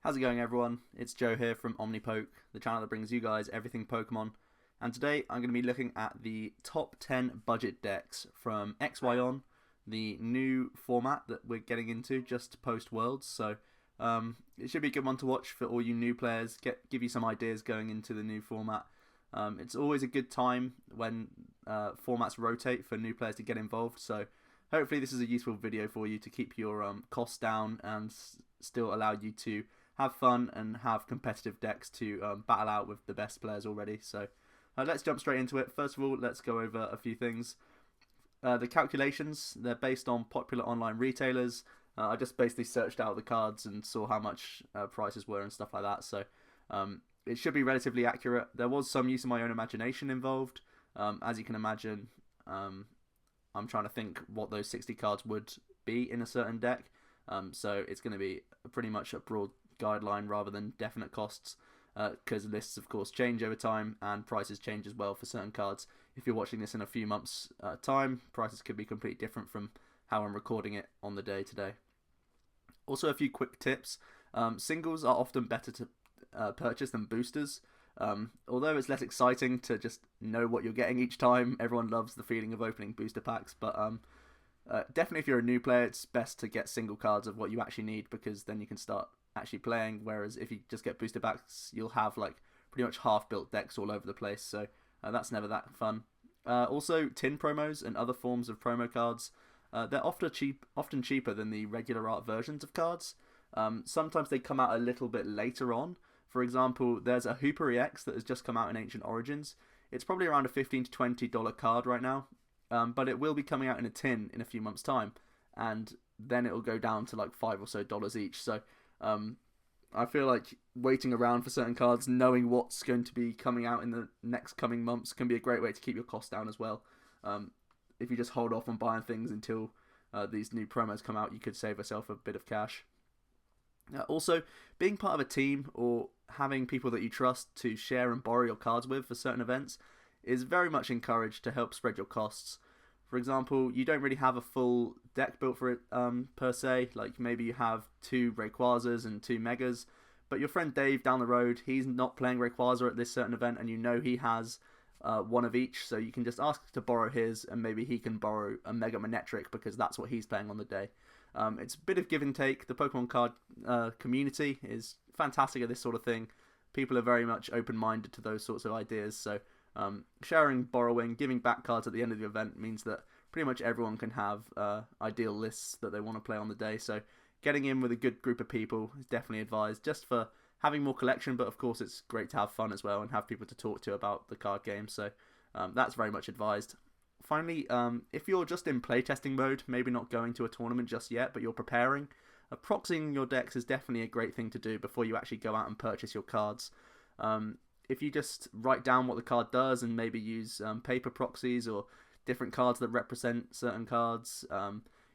How's it going, everyone? It's Joe here from Omnipoke, the channel that brings you guys everything Pokemon. And today I'm going to be looking at the top 10 budget decks from XY, the new format that we're getting into just post Worlds. So it should be a good one to watch for all you new players, give you some ideas going into the new format. It's always a good time when formats rotate for new players to get involved. So hopefully this is a useful video for you to keep your costs down and still allow you to have fun and have competitive decks to battle out with the best players already. So let's jump straight into it. First of all, let's go over a few things. The calculations, they're based on popular online retailers. I just basically searched out the cards and saw how much prices were and stuff like that. So it should be relatively accurate. There was some use of my own imagination involved. As you can imagine, I'm trying to think what those 60 cards would be in a certain deck. So it's going to be pretty much a broad guideline rather than definite costs, because lists of course change over time and prices change as well for certain cards. If you're watching this in a few months time, prices could be completely different from how I'm recording it on the day today. Also, a few quick tips. Singles are often better to purchase than boosters. Although it's less exciting to just know what you're getting each time. Everyone loves the feeling of opening booster packs, but definitely if you're a new player, it's best to get single cards of what you actually need, because then you can start actually playing, whereas if you just get booster packs, you'll have like pretty much half built decks all over the place, so that's never that fun. Also, tin promos and other forms of promo cards, they're often cheaper than the regular art versions of cards. Sometimes they come out a little bit later on. For example, there's a Hooper EX that has just come out in Ancient Origins. It's probably around a $15 to $20 card right now, but it will be coming out in a tin in a few months' time, and then it'll go down to like $5 or so each. So I feel like waiting around for certain cards, knowing what's going to be coming out in the next coming months, can be a great way to keep your costs down as well. If you just hold off on buying things until these new promos come out, you could save yourself a bit of cash. Also, being part of a team or having people that you trust to share and borrow your cards with for certain events is very much encouraged to help spread your costs. For example, you don't really have a full deck built for it per se, like maybe you have 2 Rayquazas and 2 Megas, but your friend Dave down the road, he's not playing Rayquaza at this certain event, and you know he has one of each, so you can just ask to borrow his, and maybe he can borrow a Mega Manectric because that's what he's playing on the day. It's a bit of give and take. The Pokemon card community is fantastic at this sort of thing. People are very much open-minded to those sorts of ideas, so sharing, borrowing, giving back cards at the end of the event means that pretty much everyone can have ideal lists that they want to play on the day. So getting in with a good group of people is definitely advised, just for having more collection, but of course it's great to have fun as well and have people to talk to about the card game. So that's very much advised. Finally, if you're just in playtesting mode, maybe not going to a tournament just yet, but you're preparing, proxying your decks is definitely a great thing to do before you actually go out and purchase your cards. If you just write down what the card does and maybe use paper proxies or different cards that represent certain cards,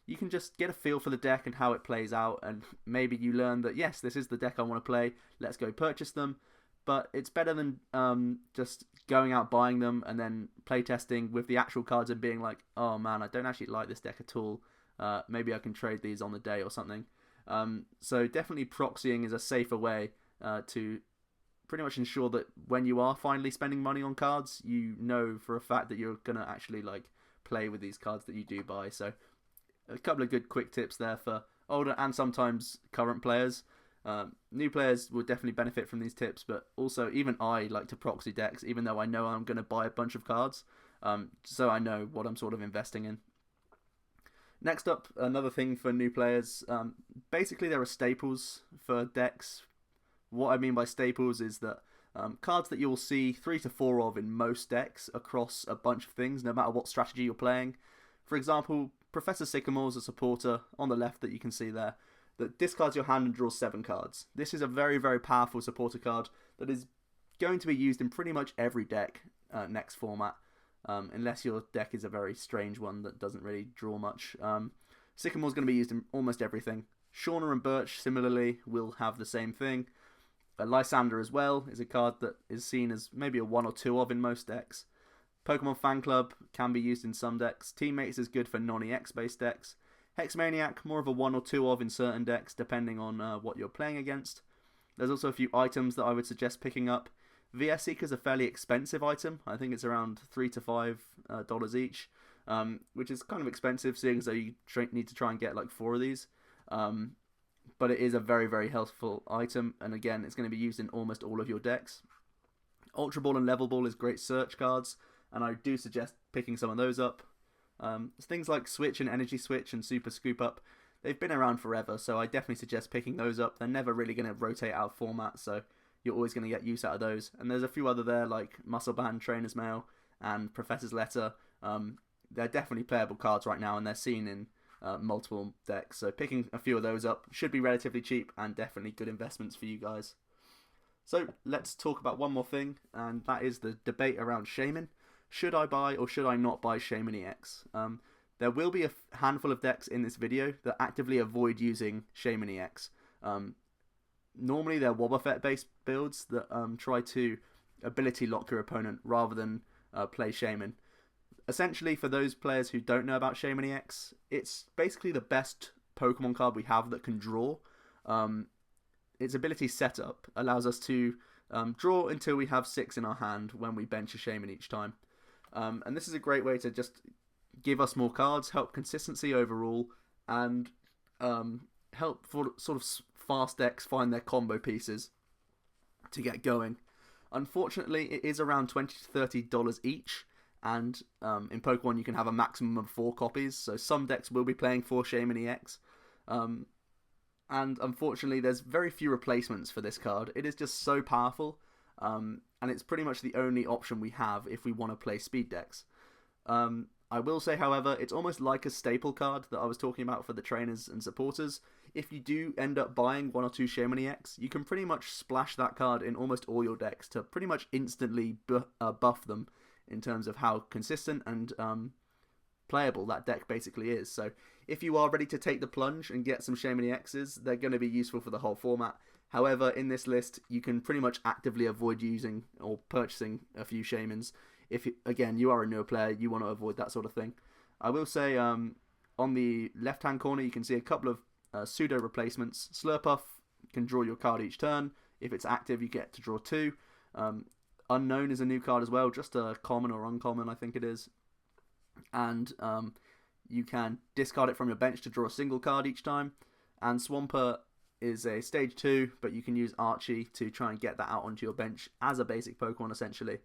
you can just get a feel for the deck and how it plays out, and maybe you learn that yes, this is the deck I want to play, let's go purchase them. But it's better than just going out buying them and then playtesting with the actual cards and being like, oh man, I don't actually like this deck at all, maybe I can trade these on the day or something. So definitely proxying is a safer way to pretty much ensure that when you are finally spending money on cards, you know for a fact that you're going to actually like play with these cards that you do buy. So a couple of good quick tips there for older and sometimes current players. New players will definitely benefit from these tips, but also even I like to proxy decks, even though I know I'm going to buy a bunch of cards, so I know what I'm sort of investing in. Next up, another thing for new players, basically there are staples for decks. What I mean by staples is that cards that you'll see 3 to 4 of in most decks across a bunch of things, no matter what strategy you're playing. For example, Professor Sycamore's a supporter on the left that you can see there, that discards your hand and draws 7 cards. This is a very, very powerful supporter card that is going to be used in pretty much every deck next format, unless your deck is a very strange one that doesn't really draw much. Sycamore's going to be used in almost everything. Shauna and Birch, similarly, will have the same thing. Lysander as well is a card that is seen as maybe a 1 or 2 of in most decks. Pokemon Fan Club can be used in some decks. Teammates is good for non-EX based decks. Hexmaniac, more of a 1 or 2 of in certain decks, depending on what you're playing against. There's also a few items that I would suggest picking up. VS Seeker is a fairly expensive item. I think it's around $3 to $5 each, which is kind of expensive, seeing as though you need to try and get like 4 of these. But it is a very, very helpful item, and again, it's going to be used in almost all of your decks. Ultra Ball and Level Ball is great search cards, and I do suggest picking some of those up. Things like Switch and Energy Switch and Super Scoop Up, they've been around forever, so I definitely suggest picking those up. They're never really going to rotate out of format, so you're always going to get use out of those. And there's a few other there, like Muscle Band, Trainer's Mail, and Professor's Letter. They're definitely playable cards right now, and they're seen in multiple decks. So picking a few of those up should be relatively cheap, and definitely good investments for you guys. So let's talk about one more thing, and that is the debate around Shaymin. Should I buy or should I not buy Shaymin EX? There will be a handful of decks in this video that actively avoid using Shaymin EX. Normally they're Wobbuffet based builds that try to ability lock your opponent rather than play Shaymin. Essentially, for those players who don't know about Shaymin EX, it's basically the best Pokemon card we have that can draw. Its ability setup allows us to draw until we have 6 in our hand when we bench a Shaymin each time. And this is a great way to just give us more cards, help consistency overall, and help for sort of fast decks find their combo pieces to get going. Unfortunately, it is around $20 to $30 each, and in Pokemon you can have a maximum of 4 copies, so some decks will be playing for Shaymin EX. And unfortunately there's very few replacements for this card. It is just so powerful, and it's pretty much the only option we have if we want to play speed decks. I will say, however, it's almost like a staple card that I was talking about for the trainers and supporters. If you do end up buying 1 or 2 Shaymin EX, you can pretty much splash that card in almost all your decks to pretty much instantly buff them in terms of how consistent and playable that deck basically is. So if you are ready to take the plunge and get some Shaymin EXs, they're going to be useful for the whole format. However, in this list, you can pretty much actively avoid using or purchasing a few Shaymins. If, again, you are a newer player, you want to avoid that sort of thing. I will say, on the left-hand corner, you can see a couple of pseudo replacements. Slurpuff can draw your card each turn. If it's active, you get to draw 2. Unknown is a new card as well, just a common or uncommon, I think it is. And you can discard it from your bench to draw a single card each time. And Swampert is a stage 2, but you can use Archie to try and get that out onto your bench as a basic Pokemon, essentially.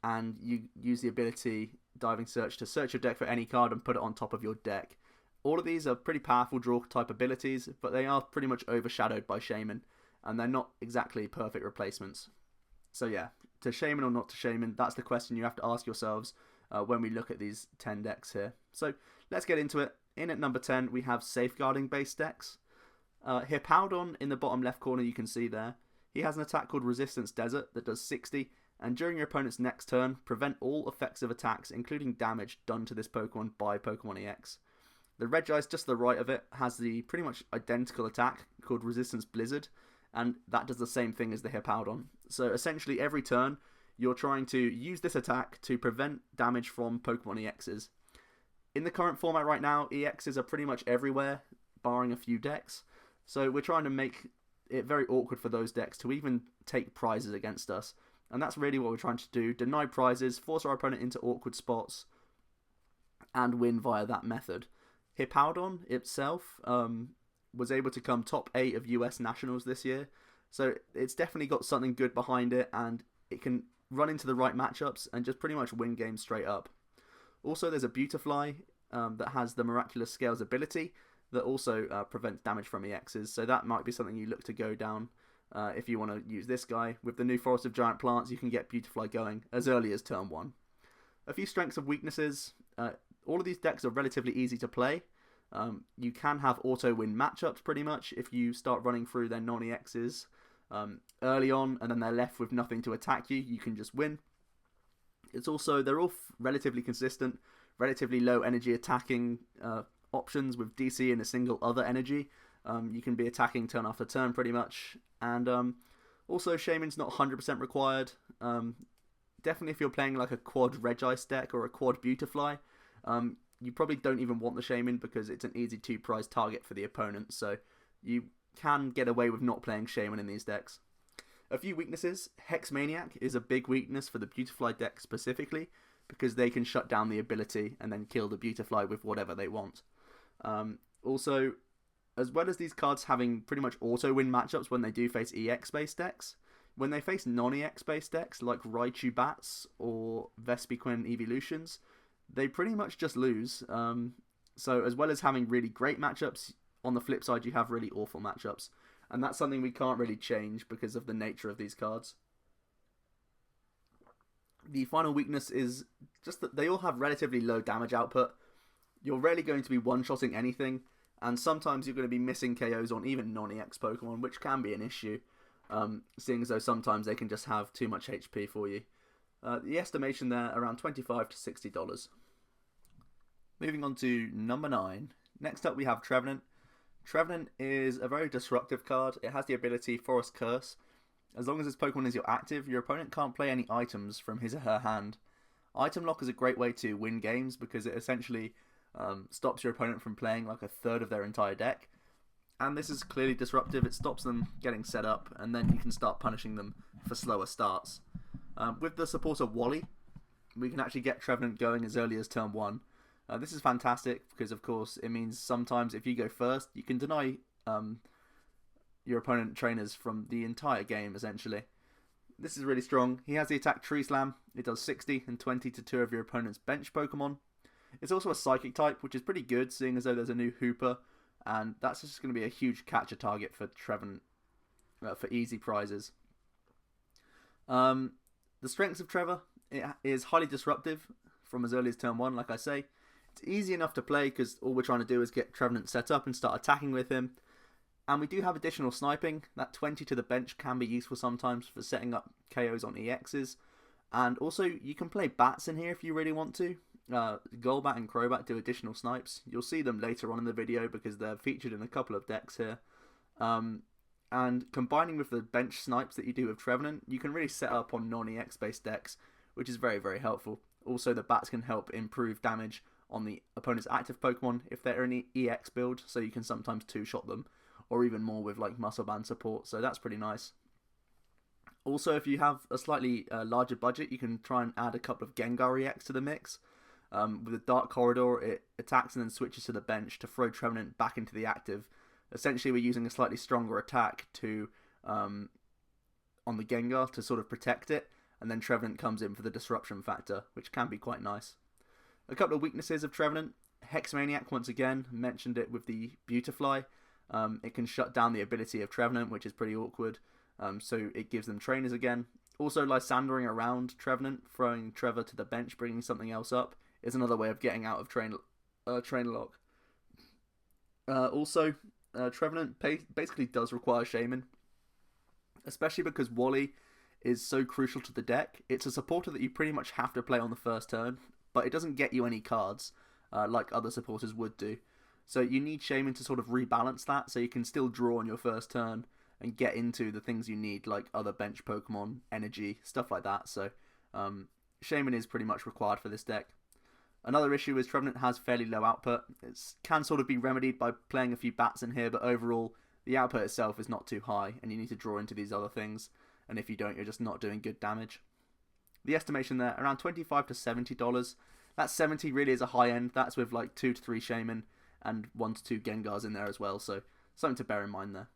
And you use the ability Diving Search to search your deck for any card and put it on top of your deck. All of these are pretty powerful draw type abilities, but they are pretty much overshadowed by Shaymin, and they're not exactly perfect replacements. So yeah, to Shaymin or not to Shaymin, that's the question you have to ask yourselves when we look at these 10 decks here. So let's get into it. In at number 10, we have safeguarding based decks. Hippowdon in the bottom left corner, you can see there. He has an attack called Resistance Desert that does 60, and during your opponent's next turn, prevent all effective attacks, including damage done to this Pokemon by Pokemon EX. The Regice just to the right of it has the pretty much identical attack called Resistance Blizzard, and that does the same thing as the Hippowdon. So essentially every turn, you're trying to use this attack to prevent damage from Pokemon EXs. In the current format right now, EXs are pretty much everywhere, barring a few decks. So we're trying to make it very awkward for those decks to even take prizes against us. And that's really what we're trying to do. Deny prizes, force our opponent into awkward spots, and win via that method. Hippowdon itself was able to come top 8 of US Nationals this year. So it's definitely got something good behind it, and it can run into the right matchups and just pretty much win games straight up. Also, there's a Beautifly that has the Miraculous Scales ability that also prevents damage from EXs. So that might be something you look to go down. If you want to use this guy. With the new Forest of Giant Plants, you can get Beautifly going as early as turn 1. A few strengths of weaknesses. All of these decks are relatively easy to play. You can have auto-win matchups pretty much if you start running through their non-EXs early on, and then they're left with nothing to attack you. You can just win. It's also, they're all relatively consistent, relatively low energy attacking options with DC and a single other energy. You can be attacking turn after turn pretty much. And also Shaymin's not 100% required. Definitely if you're playing like a quad Regice deck or a quad Beautifly, you probably don't even want the Shaymin because it's an easy 2-prize target for the opponent. So you can get away with not playing Shaymin in these decks. A few weaknesses. Hex Maniac is a big weakness for the Beautifly deck specifically, because they can shut down the ability and then kill the Beautifly with whatever they want. Also, as well as these cards having pretty much auto-win matchups when they do face EX-based decks, when they face non-EX-based decks like Raichu Bats or Vespiquen Evolutions, they pretty much just lose. So as well as having really great matchups, on the flip side you have really awful matchups. And that's something we can't really change because of the nature of these cards. The final weakness is just that they all have relatively low damage output. You're rarely going to be one-shotting anything, and sometimes you're going to be missing KOs on even non-EX Pokemon, which can be an issue, seeing as though sometimes they can just have too much HP for you. The estimation there, around $25 to $60. Moving on to number 9. Next up we have Trevenant. Trevenant is a very disruptive card. It has the ability Forest Curse. As long as this Pokemon is your active, your opponent can't play any items from his or her hand. Item Lock is a great way to win games because it essentially stops your opponent from playing like a third of their entire deck. And this is clearly disruptive. It stops them getting set up, and then you can start punishing them for slower starts. With the support of Wally, we can actually get Trevenant going as early as turn 1. This is fantastic because, of course, it means sometimes if you go first, you can deny your opponent trainers from the entire game, essentially. This is really strong. He has the attack Tree Slam. It does 60 and 20 to 2 of your opponent's bench Pokemon. It's also a Psychic type, which is pretty good, seeing as though there's a new Hooper, and that's just going to be a huge catcher target for Trevenant for easy prizes. The strengths of Trevor, it is highly disruptive from as early as turn 1, like I say. It's easy enough to play because all we're trying to do is get Trevenant set up and start attacking with him. And we do have additional sniping. That 20 to the bench can be useful sometimes for setting up KOs on EXs. And also, you can play bats in here if you really want to. Golbat and Crobat do additional snipes. You'll see them later on in the video because they're featured in a couple of decks here. And combining with the bench snipes that you do with Trevenant, you can really set up on non-EX based decks, which is very, very helpful. Also, the bats can help improve damage on the opponent's active Pokemon if they're in the EX build, so you can sometimes two-shot them, or even more with like Muscle Band support, so that's pretty nice. Also, if you have a slightly larger budget, you can try and add a couple of Gengar EX to the mix. With the Dark Corridor, it attacks and then switches to the bench to throw Trevenant back into the active. Essentially, we're using a slightly stronger attack to on the Gengar to sort of protect it, and then Trevenant comes in for the disruption factor, which can be quite nice. A couple of weaknesses of Trevenant. Hex Maniac, once again, mentioned it with the Beautifly. It can shut down the ability of Trevenant, which is pretty awkward, so it gives them trainers again. Also, Lysandering around Trevenant, throwing Trevor to the bench, bringing something else up, is another way of getting out of trainer lock. Also, Trevenant basically does require Shaymin, especially because Wally is so crucial to the deck. It's a supporter that you pretty much have to play on the first turn, but it doesn't get you any cards like other supporters would do. So you need Shaymin to sort of rebalance that, so you can still draw on your first turn and get into the things you need, like other bench Pokemon, energy, stuff like that. So Shaymin is pretty much required for this deck. Another issue is Trevenant has fairly low output. It can sort of be remedied by playing a few bats in here, but overall the output itself is not too high, and you need to draw into these other things, and if you don't, you're just not doing good damage. The estimation there, around $25 to $70. That 70 really is a high end. That's with like 2 to 3 Shaymin and 1 to 2 Gengars in there as well, so something to bear in mind there.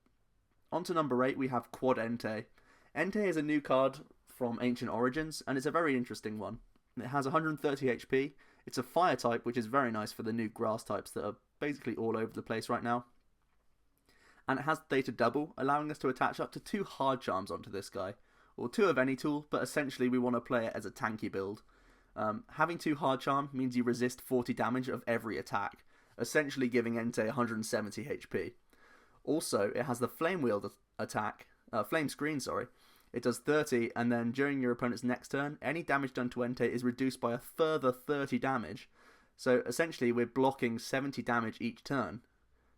On to number 8, we have Quad Entei. Entei is a new card from Ancient Origins, and it's a very interesting one. It has 130 HP. It's a fire type, which is very nice for the new grass types that are basically all over the place right now. And it has Data Double, allowing us to attach up to 2 hard charms onto this guy, or 2 of any tool, but essentially we want to play it as a tanky build. Having 2 hard charm means you resist 40 damage of every attack, essentially giving Entei 170 HP. Also, it has the Flame Wheel attack, Flame Screen, sorry. It does 30, and then during your opponent's next turn, any damage done to Entei is reduced by a further 30 damage. So essentially, we're blocking 70 damage each turn,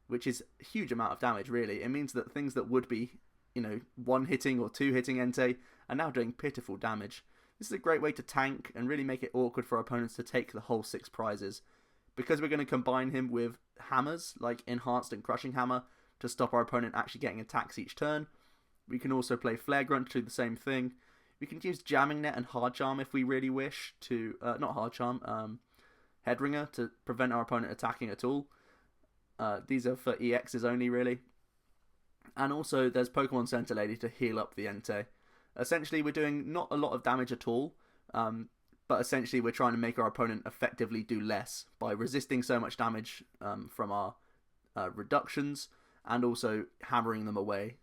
which is a huge amount of damage, really. It means that things that would be, 1-hitting or 2-hitting Entei are now doing pitiful damage. This is a great way to tank and really make it awkward for opponents to take the whole 6 prizes. Because we're going to combine him with hammers, like Enhanced and Crushing Hammer, to stop our opponent actually getting attacks each turn. We can also play Flare Grunt to do the same thing. We can use Jamming Net and Hard Charm if we really wish to, not Hard Charm, Headringer to prevent our opponent attacking at all. These are for EXs only, really. And also there's Pokemon Center Lady to heal up the Entei. Essentially, we're doing not a lot of damage at all, but essentially we're trying to make our opponent effectively do less by resisting so much damage from our reductions and also hammering them away.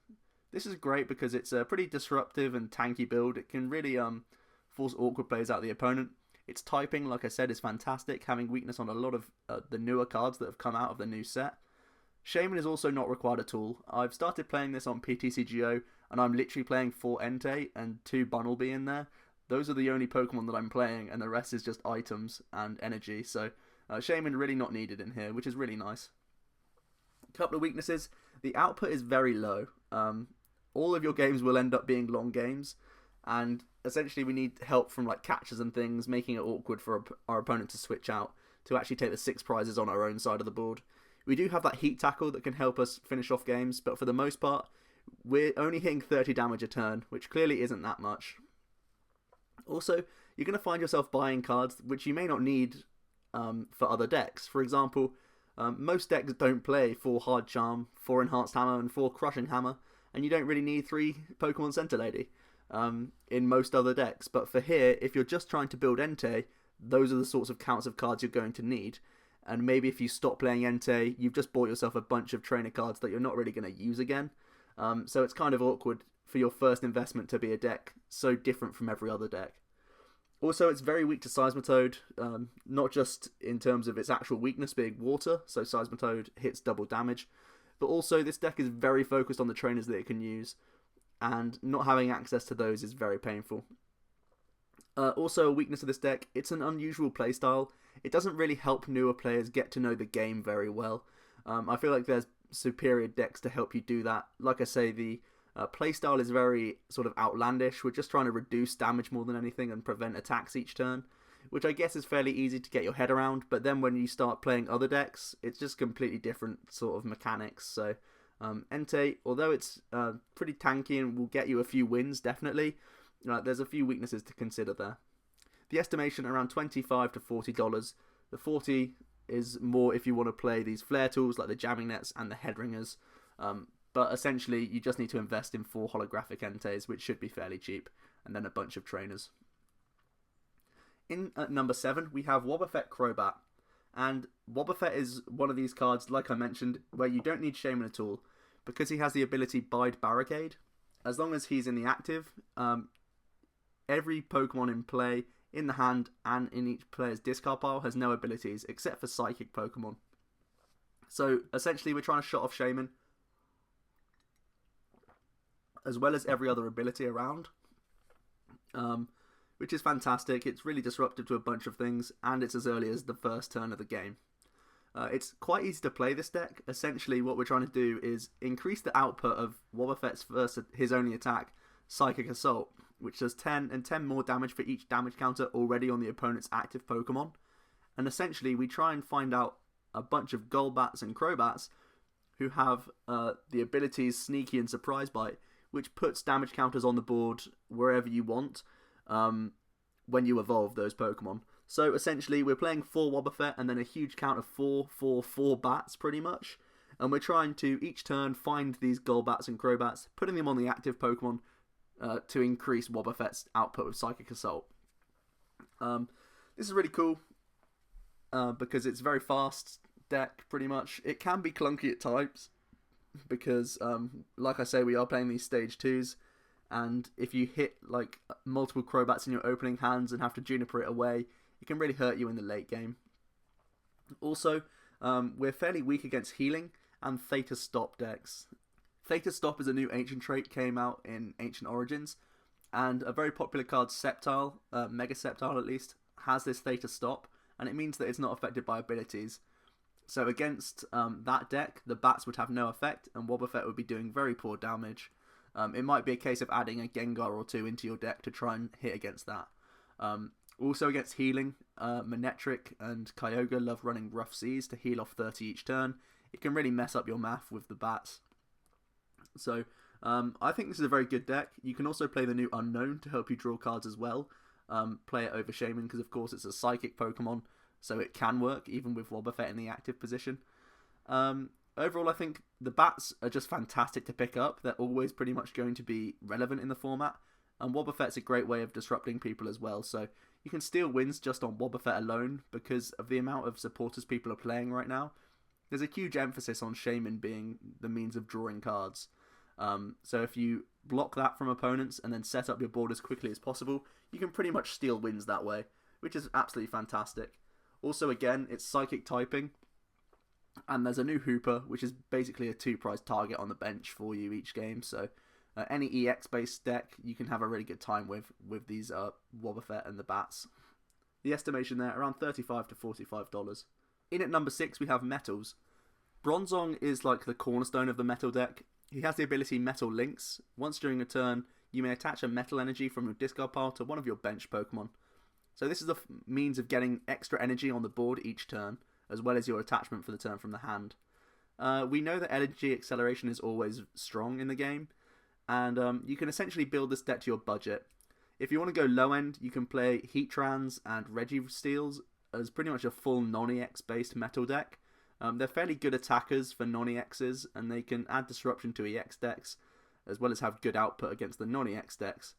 This is great because it's a pretty disruptive and tanky build. It can really force awkward plays out of the opponent. Its typing, like I said, is fantastic, having weakness on a lot of the newer cards that have come out of the new set. Shaymin is also not required at all. I've started playing this on PTCGO, and I'm literally playing 4 Entei and 2 Bunnelby in there. Those are the only Pokemon that I'm playing, and the rest is just items and energy, so Shaymin really not needed in here, which is really nice. A couple of weaknesses. The output is very low. All of your games will end up being long games, and essentially we need help from like catchers and things, making it awkward for our opponent to switch out to actually take the 6 prizes on our own side of the board. We do have that Heat Tackle that can help us finish off games, but for the most part, we're only hitting 30 damage a turn, which clearly isn't that much. Also, you're going to find yourself buying cards which you may not need for other decks. For example, most decks don't play 4 Hard Charm, 4 Enhanced Hammer, and 4 Crushing Hammer, and you don't really need 3 Pokemon Center Lady in most other decks. But for here, if you're just trying to build Entei, those are the sorts of counts of cards you're going to need. And maybe if you stop playing Entei, you've just bought yourself a bunch of trainer cards that you're not really going to use again. So it's kind of awkward for your first investment to be a deck so different from every other deck. Also, it's very weak to Seismitoad, not just in terms of its actual weakness being water, so Seismitoad hits double damage, but also this deck is very focused on the trainers that it can use, and not having access to those is very painful. Also, a weakness of this deck, it's an unusual playstyle. It doesn't really help newer players get to know the game very well. I feel like there's superior decks to help you do that. Like I say, the playstyle is very sort of outlandish. We're just trying to reduce damage more than anything and prevent attacks each turn, which I guess is fairly easy to get your head around, but then when you start playing other decks, it's just completely different sort of mechanics. So Entei, although it's pretty tanky and will get you a few wins, definitely, there's a few weaknesses to consider there. The estimation around $25 to $40. The 40 is more if you want to play these flare tools like the jamming nets and the headringers. But essentially, you just need to invest in 4 holographic Enteis, which should be fairly cheap, and then a bunch of trainers. In at number 7, we have Wobbuffet Crobat. And Wobbuffet is one of these cards, like I mentioned, where you don't need Shaymin at all, because he has the ability Bide Barricade. As long as he's in the active, every Pokemon in play, in the hand, and in each player's discard pile has no abilities, except for Psychic Pokemon. So, essentially, we're trying to shut off Shaymin, as well as every other ability around, which is fantastic. It's really disruptive to a bunch of things, and it's as early as the first turn of the game. It's quite easy to play this deck. Essentially, what we're trying to do is increase the output of Wobbuffet's his only attack, Psychic Assault, which does 10 and 10 more damage for each damage counter already on the opponent's active Pokemon. And essentially, we try and find out a bunch of Golbats and Crobats who have the abilities Sneaky and Surprise Bite, which puts damage counters on the board wherever you want when you evolve those Pokemon. So essentially, we're playing 4 Wobbuffet and then a huge count of 4 bats, pretty much. And we're trying to, each turn, find these Golbats and Crobats, putting them on the active Pokemon to increase Wobbuffet's output of Psychic Assault. This is really cool because it's a very fast deck, pretty much. It can be clunky at times because, like I say, we are playing these stage 2s, and if you hit like multiple Crobats in your opening hands and have to Juniper it away, it can really hurt you in the late game. Also, we're fairly weak against healing and Theta Stop decks. Theta Stop is a new ancient trait, came out in Ancient Origins, and a very popular card, Sceptile, Mega Sceptile at least, has this Theta Stop, and it means that it's not affected by abilities. So against that deck, the bats would have no effect, and Wobbuffet would be doing very poor damage. It might be a case of adding a Gengar or 2 into your deck to try and hit against that. Also against healing, Manectric and Kyogre love running Rough Seas to heal off 30 each turn. It can really mess up your math with the bats. So I think this is a very good deck. You can also play the new Unknown to help you draw cards as well. Play it over Shaymin because of course it's a psychic Pokemon, so it can work even with Wobbuffet in the active position. Overall, I think the bats are just fantastic to pick up. They're always pretty much going to be relevant in the format. And Wobbuffet's a great way of disrupting people as well. So you can steal wins just on Wobbuffet alone because of the amount of supporters people are playing right now. There's a huge emphasis on Shaymin being the means of drawing cards. So if you block that from opponents and then set up your board as quickly as possible, you can pretty much steal wins that way, which is absolutely fantastic. Also, again, it's psychic typing. And there's a new Hooper, which is basically a 2-prize target on the bench for you each game. So any EX based deck you can have a really good time with these Wobbuffet and the bats. The estimation there around $35 to $45. In at number 6 we have metals. Bronzong is like the cornerstone of the metal deck. He has the ability Metal Links. Once during a turn you may attach a metal energy from your discard pile to one of your bench Pokemon. So this is a means of getting extra energy on the board each turn, as well as your attachment for the turn from the hand. We know that energy acceleration is always strong in the game, and you can essentially build this deck to your budget. If you want to go low end, you can play Heatrans and Registeals as pretty much a full non-EX based metal deck. They're fairly good attackers for non-EXs, and they can add disruption to EX decks, as well as have good output against the non-EX decks.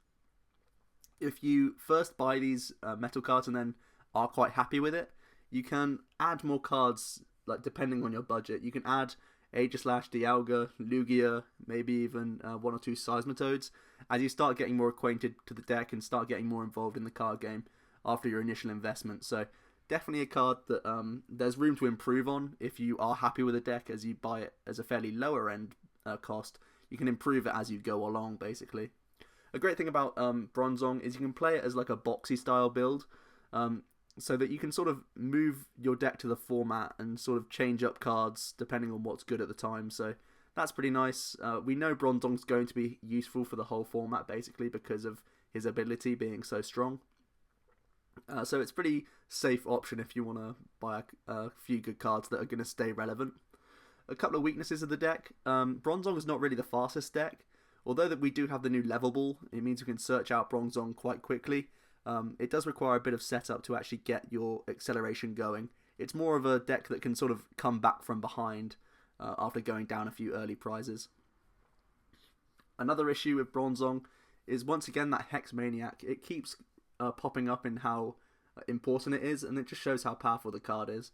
If you first buy these metal cards and then are quite happy with it, you can add more cards, like depending on your budget. You can add Aegislash, Dialga, Lugia, maybe even 1 or 2 Seismitoads, as you start getting more acquainted to the deck and start getting more involved in the card game after your initial investment. So definitely a card that there's room to improve on if you are happy with a deck as you buy it as a fairly lower end cost. You can improve it as you go along, basically. A great thing about Bronzong is you can play it as like a boxy style build, so that you can sort of move your deck to the format and sort of change up cards depending on what's good at the time. So that's pretty nice. We know Bronzong's going to be useful for the whole format basically because of his ability being so strong. So it's a pretty safe option if you want to buy a few good cards that are going to stay relevant. A couple of weaknesses of the deck. Bronzong is not really the fastest deck. Although that we do have the new level ball, it means we can search out Bronzong quite quickly. It does require a bit of setup to actually get your acceleration going. It's more of a deck that can sort of come back from behind after going down a few early prizes. Another issue with Bronzong is once again that Hex Maniac. It keeps popping up in how important it is, and it just shows how powerful the card is.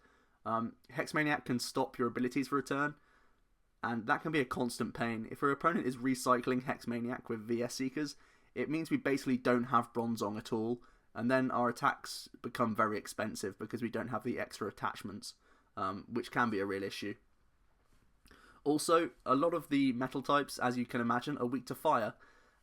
Hex Maniac can stop your abilities for a turn, and that can be a constant pain. If our opponent is recycling Hex Maniac with VS Seekers, it means we basically don't have Bronzong at all, and then our attacks become very expensive because we don't have the extra attachments, which can be a real issue. Also, a lot of the metal types, as you can imagine, are weak to fire,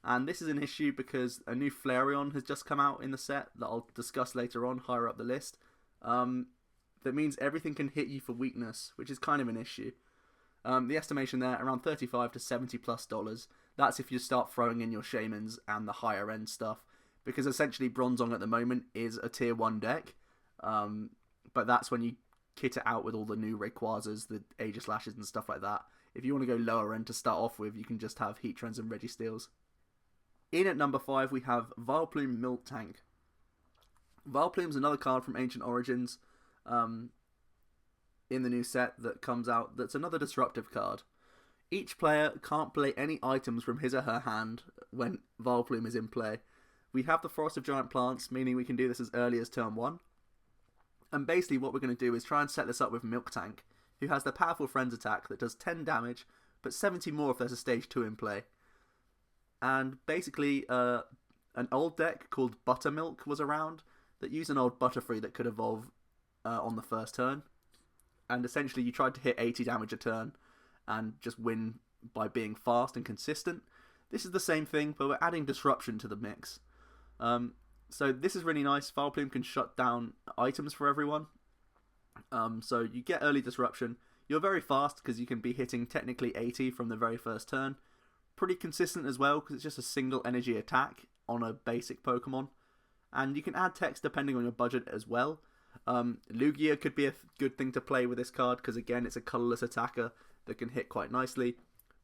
and this is an issue because a new Flareon has just come out in the set that I'll discuss later on, higher up the list. That means everything can hit you for weakness, which is kind of an issue. The estimation there, around $35 to $70+. That's if you start throwing in your Shaymins and the higher end stuff, because essentially Bronzong at the moment is a tier 1 deck, but that's when you kit it out with all the new Rayquazas, the Aegislashes and stuff like that. If you want to go lower end to start off with, you can just have Heatrans and Registeals. In at number 5 we have Vileplume and Miltank. Vileplume's another card from Ancient Origins in the new set that comes out that's another disruptive card. Each player can't play any items from his or her hand when Vileplume is in play. We have the Forest of Giant Plants, meaning we can do this as early as turn 1. And basically what we're going to do is try and set this up with Miltank, who has the powerful Friends attack that does 10 damage, but 70 more if there's a stage 2 in play. And basically, an old deck called Buttermilk was around that used an old Butterfree that could evolve on the first turn. And essentially you tried to hit 80 damage a turn and just win by being fast and consistent. This is the same thing, but we're adding disruption to the mix. So this is really nice. Vileplume can shut down items for everyone. So you get early disruption. You're very fast because you can be hitting technically 80 from the very first turn. Pretty consistent as well because it's just a single energy attack on a basic Pokemon. And you can add text depending on your budget as well. Lugia could be a good thing to play with this card because again it's a colourless attacker that can hit quite nicely.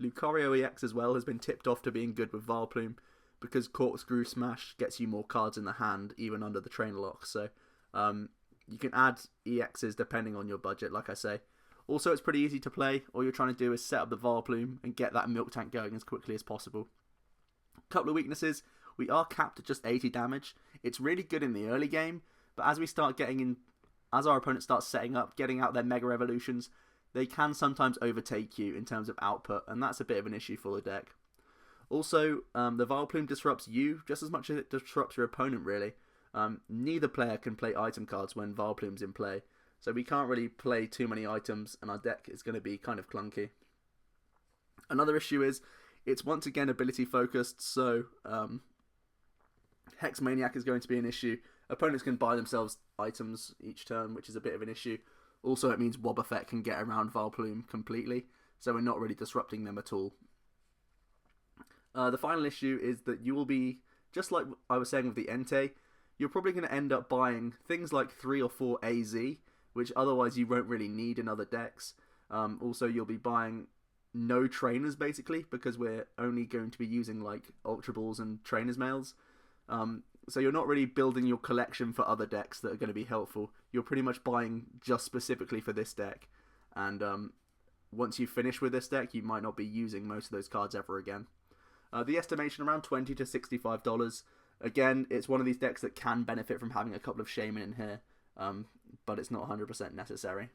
Lucario EX as well has been tipped off to being good with Vileplume, because Corkscrew Smash gets you more cards in the hand, even under the Trainer Lock. So you can add EXs depending on your budget, like I say. Also, it's pretty easy to play. All you're trying to do is set up the Vileplume and get that Miltank going as quickly as possible. Couple of weaknesses. We are capped at just 80 damage. It's really good in the early game, but as we start getting in, as our opponent starts setting up, getting out their Mega Evolutions, they can sometimes overtake you in terms of output, and that's a bit of an issue for the deck. Also, the Vileplume disrupts you just as much as it disrupts your opponent, really. Neither player can play item cards when Vileplume's in play, so we can't really play too many items, and our deck is going to be kind of clunky. Another issue is, it's once again ability focused, so Hex Maniac is going to be an issue. Opponents can buy themselves items each turn, which is a bit of an issue. Also, it means Wobbuffet can get around Vileplume completely, so we're not really disrupting them at all. The final issue is that you will be, just like I was saying with the Entei, you're probably going to end up buying things like 3 or 4 AZ, which otherwise you won't really need in other decks. Also, you'll be buying no trainers, basically, because we're only going to be using like Ultra Balls and Trainers Mails. So you're not really building your collection for other decks that are going to be helpful. You're pretty much buying just specifically for this deck. And once you finish with this deck, you might not be using most of those cards ever again. The estimation around $20 to $65. Again, it's one of these decks that can benefit from having a couple of Shaymin in here, but it's not 100% necessary.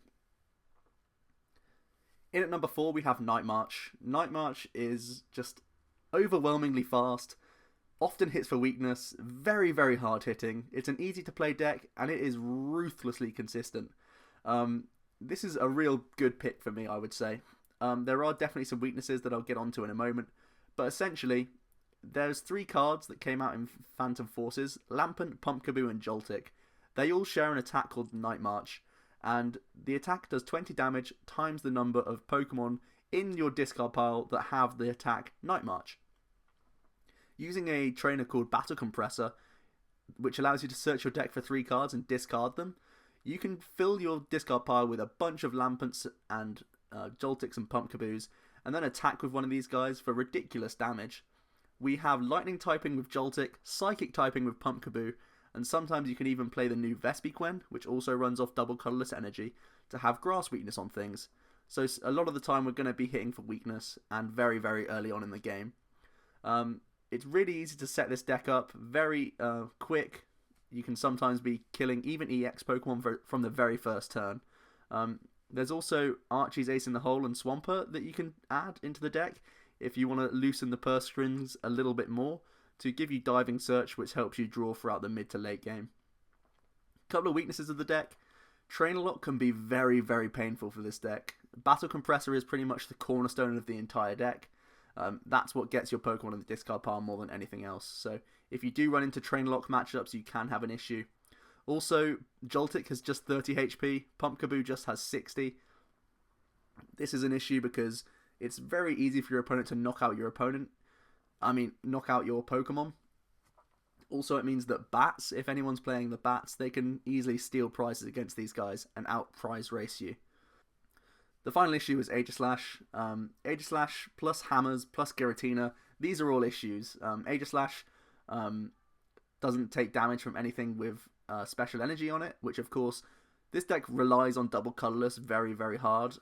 In at number 4, we have Night March. Night March is just overwhelmingly fast, often hits for weakness, very, very hard hitting. It's an easy to play deck, and it is ruthlessly consistent. This is a real good pick for me, I would say. There are definitely some weaknesses that I'll get onto in a moment, but essentially, there's 3 cards that came out in Phantom Forces: Lampent, Pumpkaboo, and Joltik. They all share an attack called Night March, and the attack does 20 damage times the number of Pokemon in your discard pile that have the attack Night March. Using a trainer called Battle Compressor, which allows you to search your deck for 3 cards and discard them, you can fill your discard pile with a bunch of Lampents and Joltiks and Pumpkaboos, and then attack with one of these guys for ridiculous damage. We have Lightning typing with Joltik, Psychic typing with Pumpkaboo, and sometimes you can even play the new Vespiquen, which also runs off double colourless energy, to have grass weakness on things. So a lot of the time we're going to be hitting for weakness, and very, very early on in the game. It's really easy to set this deck up, very quick. You can sometimes be killing even EX Pokemon from the very first turn. There's also Archie's Ace in the Hole and Swampert that you can add into the deck if you want to loosen the purse strings a little bit more, to give you Diving Search, which helps you draw throughout the mid to late game. Couple of weaknesses of the deck. Trainer Lock can be very, very painful for this deck. Battle Compressor is pretty much the cornerstone of the entire deck. That's what gets your Pokemon in the discard pile more than anything else. So if you do run into Trainer Lock matchups, you can have an issue. Also, Joltik has just 30 HP, Pumpkaboo just has 60. This is an issue because it's very easy for your opponent to knock out your Pokemon. Also, it means that bats, if anyone's playing the bats, they can easily steal prizes against these guys and out-prize race you. The final issue is Aegislash. Aegislash plus Hammers plus Giratina, these are all issues. Aegislash doesn't take damage from anything with special energy on it, which of course, this deck relies on double colourless very, very hard.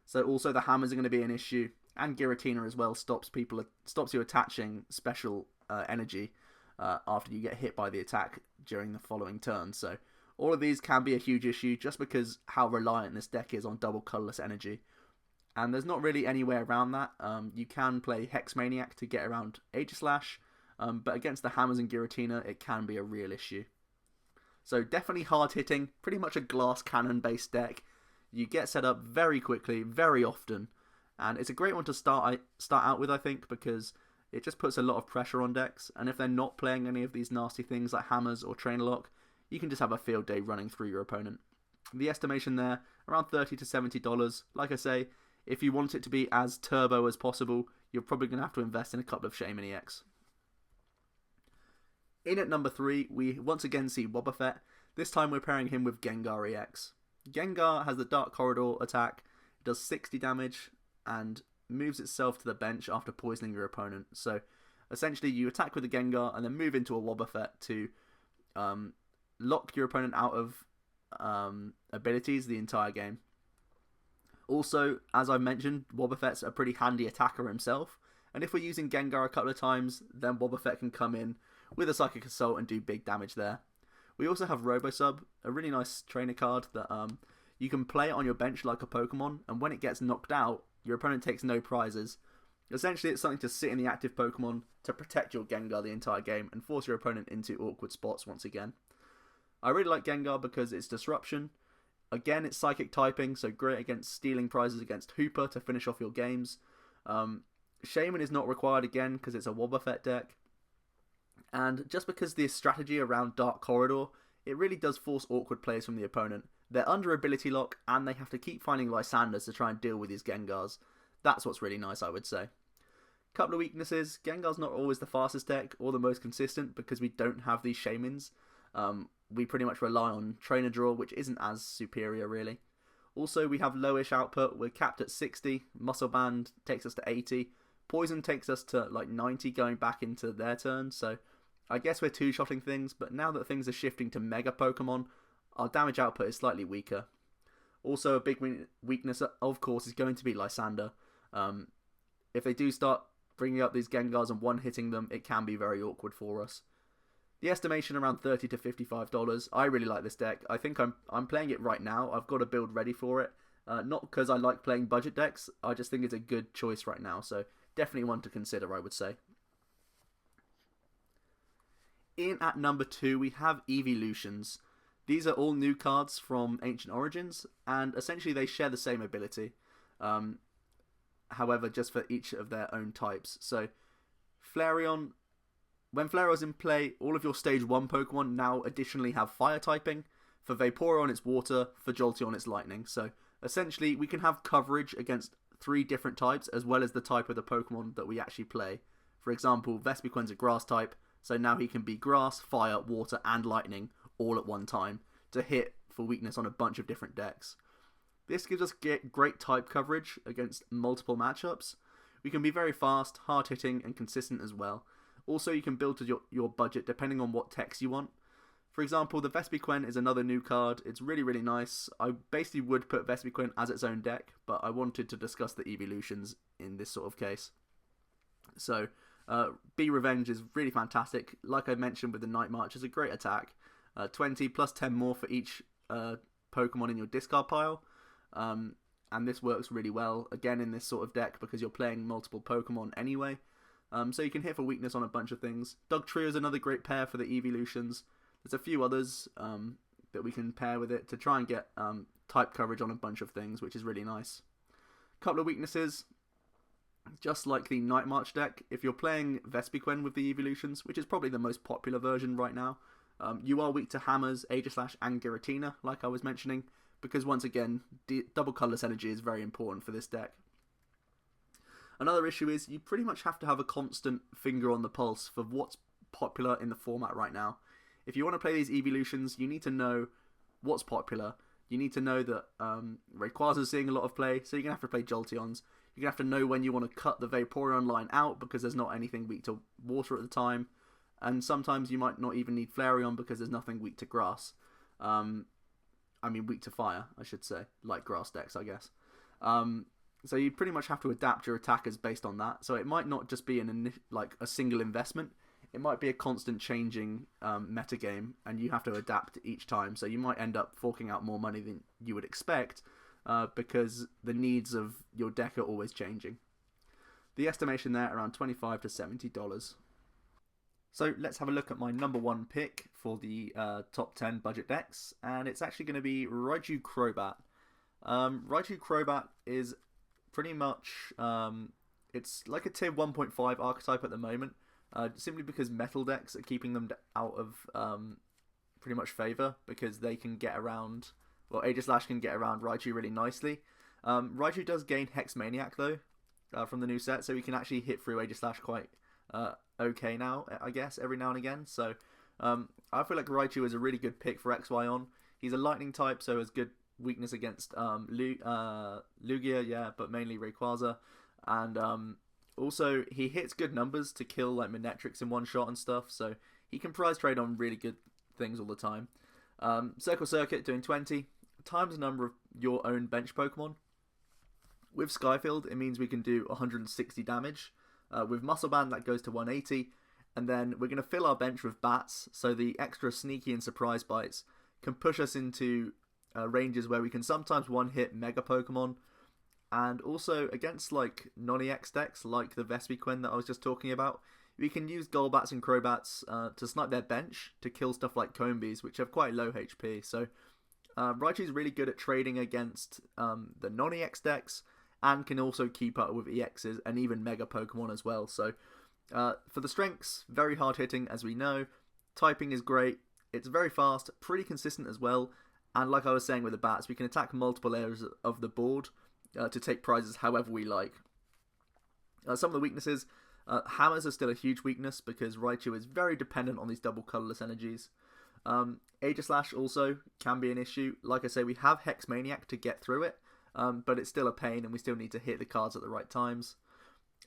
So also the Hammers are going to be an issue, and Giratina as well stops you attaching special energy after you get hit by the attack during the following turn. So all of these can be a huge issue just because how reliant this deck is on double colourless energy. And there's not really any way around that. You can play Hex Maniac to get around Aegislash, but against the Hammers and Giratina, it can be a real issue. So definitely hard hitting, pretty much a glass cannon based deck. You get set up very quickly, very often, and it's a great one to start out with, I think, because it just puts a lot of pressure on decks, and if they're not playing any of these nasty things like Hammers or Trainer Lock, you can just have a field day running through your opponent. The estimation there, around $30 to $70. Like I say, if you want it to be as turbo as possible, you're probably going to have to invest in a couple of Shaymin EX. In at number 3, we once again see Wobbuffet. This time we're pairing him with Gengar EX. Gengar has the Dark Corridor attack, it does 60 damage, and moves itself to the bench after poisoning your opponent. So essentially you attack with the Gengar and then move into a Wobbuffet to lock your opponent out of abilities the entire game. Also, as I mentioned, Wobbuffet's a pretty handy attacker himself, and if we're using Gengar a couple of times, then Wobbuffet can come in with a Psychic Assault and do big damage there. We also have Robosub, a really nice trainer card that you can play on your bench like a Pokemon, and when it gets knocked out, your opponent takes no prizes. Essentially, it's something to sit in the active Pokemon to protect your Gengar the entire game and force your opponent into awkward spots once again. I really like Gengar because it's Disruption. Again, it's Psychic typing, so great against stealing prizes against Hooper to finish off your games. Shaymin is not required again because it's a Wobbuffet deck. And just because the strategy around Dark Corridor, it really does force awkward plays from the opponent. They're under ability lock and they have to keep finding Lysanders to try and deal with these Gengars. That's what's really nice, I would say. Couple of weaknesses. Gengar's not always the fastest deck or the most consistent because we don't have these Shaymins. We pretty much rely on Trainer Draw, which isn't as superior really. Also, we have lowish output. We're capped at 60. Muscle Band takes us to 80. Poison takes us to like 90 going back into their turn. So I guess we're two-shotting things, but now that things are shifting to Mega Pokemon, our damage output is slightly weaker. Also, a big weakness, of course, is going to be Lysander. If they do start bringing up these Gengars and one-hitting them, it can be very awkward for us. The estimation around $30 to $55. I really like this deck. I think I'm playing it right now. I've got a build ready for it. Not because I like playing budget decks. I just think it's a good choice right now. So definitely one to consider, I would say. In at number 2, we have Eeveelutions. These are all new cards from Ancient Origins, and essentially they share the same ability. However, just for each of their own types. So, Flareon, when Flareon's in play, all of your Stage 1 Pokemon now additionally have Fire typing. For Vaporeon, it's Water. For Jolteon, it's Lightning. So, essentially, we can have coverage against 3 different types, as well as the type of the Pokemon that we actually play. For example, Vespiquen's a Grass type, so now he can be Grass, Fire, Water, and Lightning all at one time to hit for weakness on a bunch of different decks. This gives us great type coverage against multiple matchups. We can be very fast, hard-hitting, and consistent as well. Also, you can build to your budget depending on what techs you want. For example, the Vespiquen is another new card. It's really, really nice. I basically would put Vespiquen as its own deck, but I wanted to discuss the Eeveelutions in this sort of case. So, Be Revenge is really fantastic. Like I mentioned with the Night March, it's a great attack. 20 plus 10 more for each Pokemon in your discard pile. And this works really well, again, in this sort of deck because you're playing multiple Pokemon anyway. So you can hit for weakness on a bunch of things. Dugtrio is another great pair for the Eeveelutions. There's a few others that we can pair with it to try and get type coverage on a bunch of things, which is really nice. Couple of weaknesses. Just like the Night March deck, if you're playing Vespiquen with the Eeveelutions, which is probably the most popular version right now, you are weak to Hammers, Aegislash, and Giratina, like I was mentioning, because once again, double colourless energy is very important for this deck. Another issue is you pretty much have to have a constant finger on the pulse for what's popular in the format right now. If you want to play these Eeveelutions, you need to know what's popular. You need to know that Rayquaza's seeing a lot of play, so you're going to have to play Jolteons. You're going to have to know when you want to cut the Vaporeon line out because there's not anything weak to water at the time. And sometimes you might not even need Flareon because there's nothing weak to grass. Weak to fire, I should say. Like grass decks, I guess. So you pretty much have to adapt your attackers based on that. So it might not just be a single investment. It might be a constant changing metagame, and you have to adapt each time. So you might end up forking out more money than you would expect because the needs of your deck are always changing. The estimation there around $25 to $70. So let's have a look at my number 1 pick for the top 10 budget decks, and it's actually going to be Raichu Crobat. Raichu Crobat is pretty much, it's like a tier 1.5 archetype at the moment, simply because metal decks are keeping them out of pretty much favour, because they can get around, well, Aegislash can get around Raichu really nicely. Raichu does gain Hex Maniac though, from the new set, so he can actually hit through Aegislash quite okay now, I guess, every now and again. So I feel like Raichu is a really good pick for XY on. He's a lightning type, so has good weakness against Lugia, yeah, but mainly Rayquaza. And also, he hits good numbers to kill like Manectrics in one shot and stuff, so he can prize trade on really good things all the time. Circle Circuit doing 20 times the number of your own bench Pokemon. With Skyfield, it means we can do 160 damage. With Muscle Band, that goes to 180. And then we're going to fill our bench with bats, so the extra sneaky and surprise bites can push us into ranges where we can sometimes one-hit Mega Pokemon. And also, against like non-EX decks, like the Vespiquen that I was just talking about, we can use Golbats and Crobats to snipe their bench to kill stuff like Combees, which have quite low HP. So Raichu's really good at trading against the non-EX decks, and can also keep up with EXs and even Mega Pokemon as well. So for the strengths, very hard hitting as we know. Typing is great. It's very fast, pretty consistent as well. And like I was saying with the bats, we can attack multiple areas of the board to take prizes however we like. Some of the weaknesses, hammers are still a huge weakness because Raichu is very dependent on these double colourless energies. Aegislash also can be an issue. Like I say, we have Hex Maniac to get through it, but it's still a pain and we still need to hit the cards at the right times.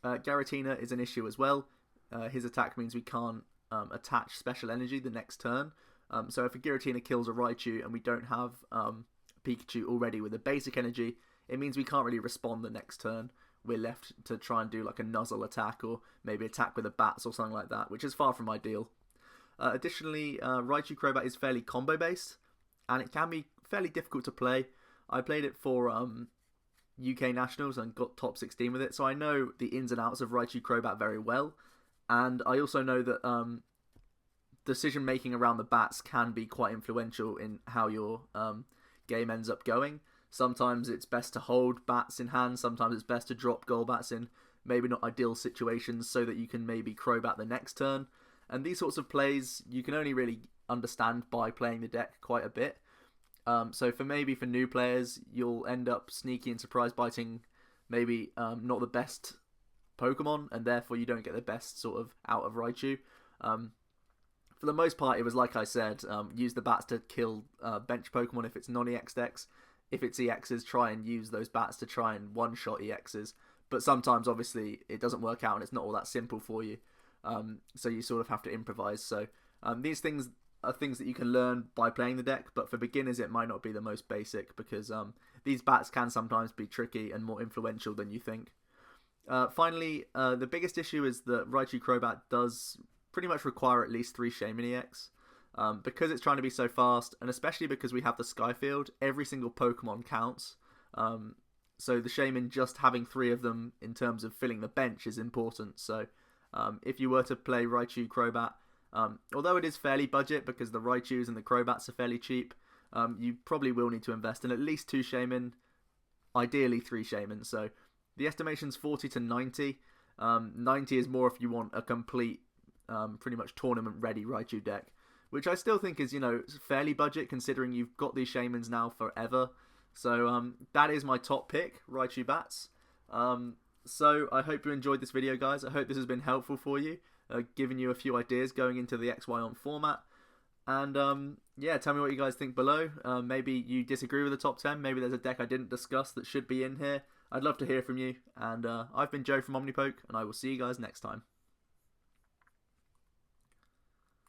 Giratina is an issue as well. His attack means we can't attach special energy the next turn. So if a Giratina kills a Raichu and we don't have Pikachu already with a basic energy, it means we can't really respond the next turn. We're left to try and do like a Nuzzle attack or maybe attack with the bats or something like that, which is far from ideal. Additionally, Raichu Crobat is fairly combo based and it can be fairly difficult to play. I played it for UK Nationals and got top 16 with it, so I know the ins and outs of Raichu Crobat very well. And I also know that decision making around the bats can be quite influential in how your game ends up going. Sometimes it's best to hold bats in hand, sometimes it's best to drop Golbats in maybe not ideal situations so that you can maybe Crobat the next turn. And these sorts of plays you can only really understand by playing the deck quite a bit. So for new players, you'll end up sneaky and surprise biting maybe not the best Pokemon, and therefore you don't get the best sort of out of Raichu. For the most part, it was like I said, use the bats to kill bench Pokemon if it's non-EX decks. If it's EXs, try and use those bats to try and one-shot EXs. But sometimes, obviously, it doesn't work out and it's not all that simple for you. So you sort of have to improvise. So these things are things that you can learn by playing the deck, but for beginners it might not be the most basic because these bats can sometimes be tricky and more influential than you think. Finally, the biggest issue is that Raichu Crobat does pretty much require at least 3 Shaymin EX. Because it's trying to be so fast, and especially because we have the Skyfield, every single Pokemon counts. So the Shaymin, just having 3 of them in terms of filling the bench is important. So if you were to play Raichu Crobat, although it is fairly budget because the Raichus and the Crobats are fairly cheap, you probably will need to invest in at least 2 Shaymin, ideally 3 Shaymin. So the estimation's 40 to 90. 90 is more if you want a complete, pretty much tournament-ready Raichu deck, which I still think is, fairly budget considering you've got these Shaymins now forever. So that is my top pick, Raichu Bats. So I hope you enjoyed this video, guys. I hope this has been helpful for you, giving you a few ideas going into the XY format. And yeah, tell me what you guys think below. Maybe you disagree with the top 10. Maybe there's a deck I didn't discuss that should be in here. I'd love to hear from you. And I've been Joe from Omnipoke, and I will see you guys next time.